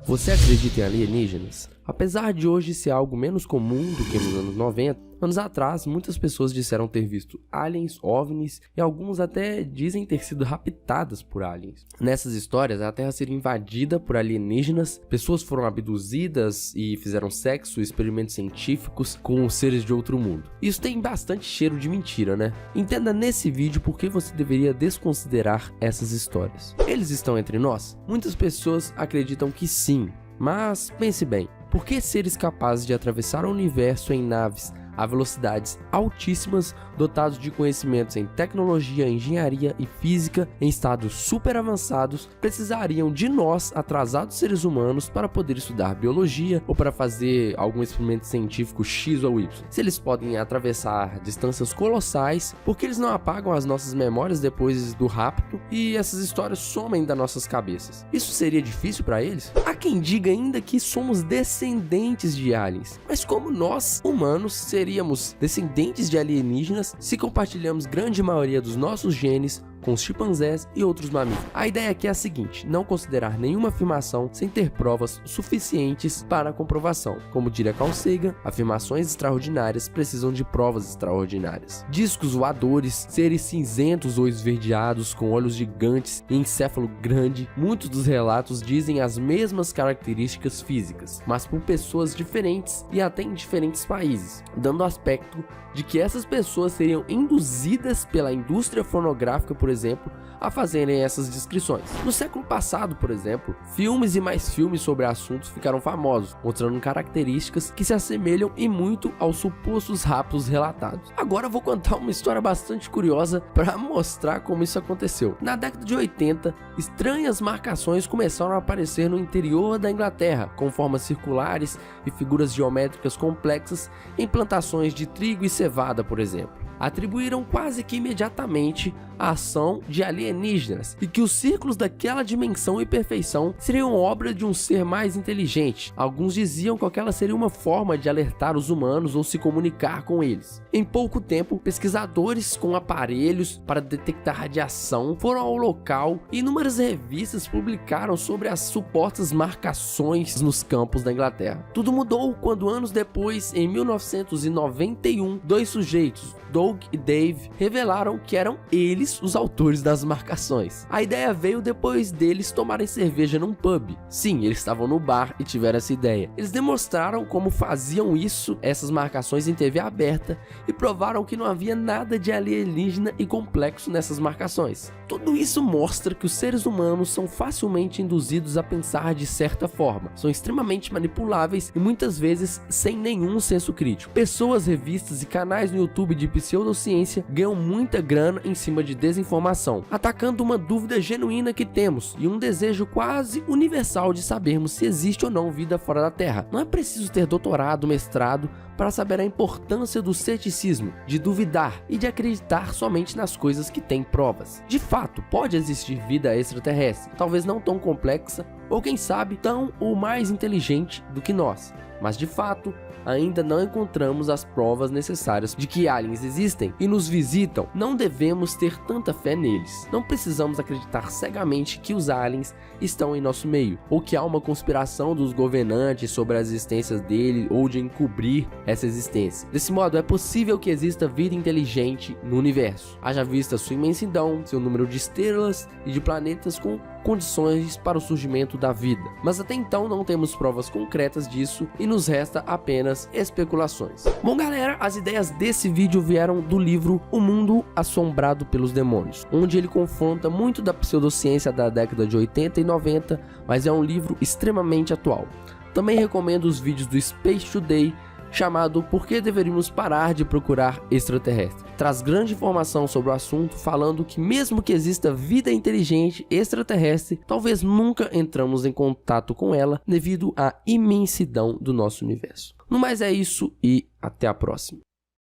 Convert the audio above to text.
Você acredita em alienígenas? Apesar de hoje ser algo menos comum do que nos anos 90, anos atrás muitas pessoas disseram ter visto aliens, OVNIs e alguns até dizem ter sido raptadas por aliens. Nessas histórias, a Terra seria invadida por alienígenas, pessoas foram abduzidas e fizeram sexo e experimentos científicos com seres de outro mundo. Isso tem bastante cheiro de mentira, né? Entenda nesse vídeo por que você deveria desconsiderar essas histórias. Eles estão entre nós? Muitas pessoas acreditam que sim, mas pense bem. Por que seres capazes de atravessar o universo em naves a velocidades altíssimas, dotados de conhecimentos em tecnologia, engenharia e física em estados super avançados, precisariam de nós, atrasados seres humanos, para poder estudar biologia ou para fazer algum experimento científico X ou Y? Se eles podem atravessar distâncias colossais, por que eles não apagam as nossas memórias depois do rapto e essas histórias somem das nossas cabeças? Isso seria difícil para eles? Há quem diga ainda que somos descendentes de aliens, mas como nós, humanos, seríamos descendentes de alienígenas se compartilhamos grande maioria dos nossos genes com os chimpanzés e outros mamíferos? A ideia aqui é a seguinte: não considerar nenhuma afirmação sem ter provas suficientes para a comprovação. Como diria Carl Sagan, afirmações extraordinárias precisam de provas extraordinárias. Discos voadores, seres cinzentos ou esverdeados com olhos gigantes e encéfalo grande, muitos dos relatos dizem as mesmas características físicas, mas por pessoas diferentes e até em diferentes países, dando aspecto de que essas pessoas seriam induzidas pela indústria fonográfica, por exemplo, a fazerem essas descrições. No século passado, por exemplo, filmes e mais filmes sobre assuntos ficaram famosos, mostrando características que se assemelham e muito aos supostos raptos relatados. Agora eu vou contar uma história bastante curiosa para mostrar como isso aconteceu. Na década de 80, estranhas marcações começaram a aparecer no interior da Inglaterra, com formas circulares e figuras geométricas complexas em plantações de trigo e cevada, por exemplo. Atribuíram quase que imediatamente a ação de alienígenas e que os círculos daquela dimensão e perfeição seriam obra de um ser mais inteligente. Alguns diziam que aquela seria uma forma de alertar os humanos ou se comunicar com eles. Em pouco tempo, pesquisadores com aparelhos para detectar radiação foram ao local e inúmeras revistas publicaram sobre as supostas marcações nos campos da Inglaterra. Tudo mudou quando, anos depois, em 1991, dois sujeitos, Doug e Dave, revelaram que eram eles os autores das marcações. A ideia veio depois deles tomarem cerveja num pub. Sim, eles estavam no bar e tiveram essa ideia. Eles demonstraram como faziam essas marcações em TV aberta e provaram que não havia nada de alienígena e complexo nessas marcações. Tudo isso mostra que os seres humanos são facilmente induzidos a pensar de certa forma, são extremamente manipuláveis e muitas vezes sem nenhum senso crítico. Pessoas, revistas e canais no YouTube de pseudociência ganham muita grana em cima de desinformação, atacando uma dúvida genuína que temos e um desejo quase universal de sabermos se existe ou não vida fora da Terra. Não é preciso ter doutorado, mestrado para saber a importância do ceticismo, de duvidar e de acreditar somente nas coisas que têm provas. De fato, pode existir vida extraterrestre, talvez não tão complexa, ou quem sabe tão ou mais inteligente do que nós, mas de fato ainda não encontramos as provas necessárias de que aliens existem e nos visitam. Não devemos ter tanta fé neles. Não precisamos acreditar cegamente que os aliens estão em nosso meio, ou que há uma conspiração dos governantes sobre a existência dele ou de encobrir essa existência. Desse modo, é possível que exista vida inteligente no universo, haja vista sua imensidão, seu número de estrelas e de planetas com condições para o surgimento da vida. Mas até então não temos provas concretas disso e nos resta apenas especulações. Bom galera, as ideias desse vídeo vieram do livro O Mundo Assombrado pelos Demônios, onde ele confronta muito da pseudociência da década de 80 e 90, mas é um livro extremamente atual. Também recomendo os vídeos do Space Today, chamado Por que Deveríamos Parar de Procurar Extraterrestre. Traz grande informação sobre o assunto, falando que mesmo que exista vida inteligente extraterrestre, talvez nunca entramos em contato com ela devido à imensidão do nosso universo. No mais é isso e até a próxima.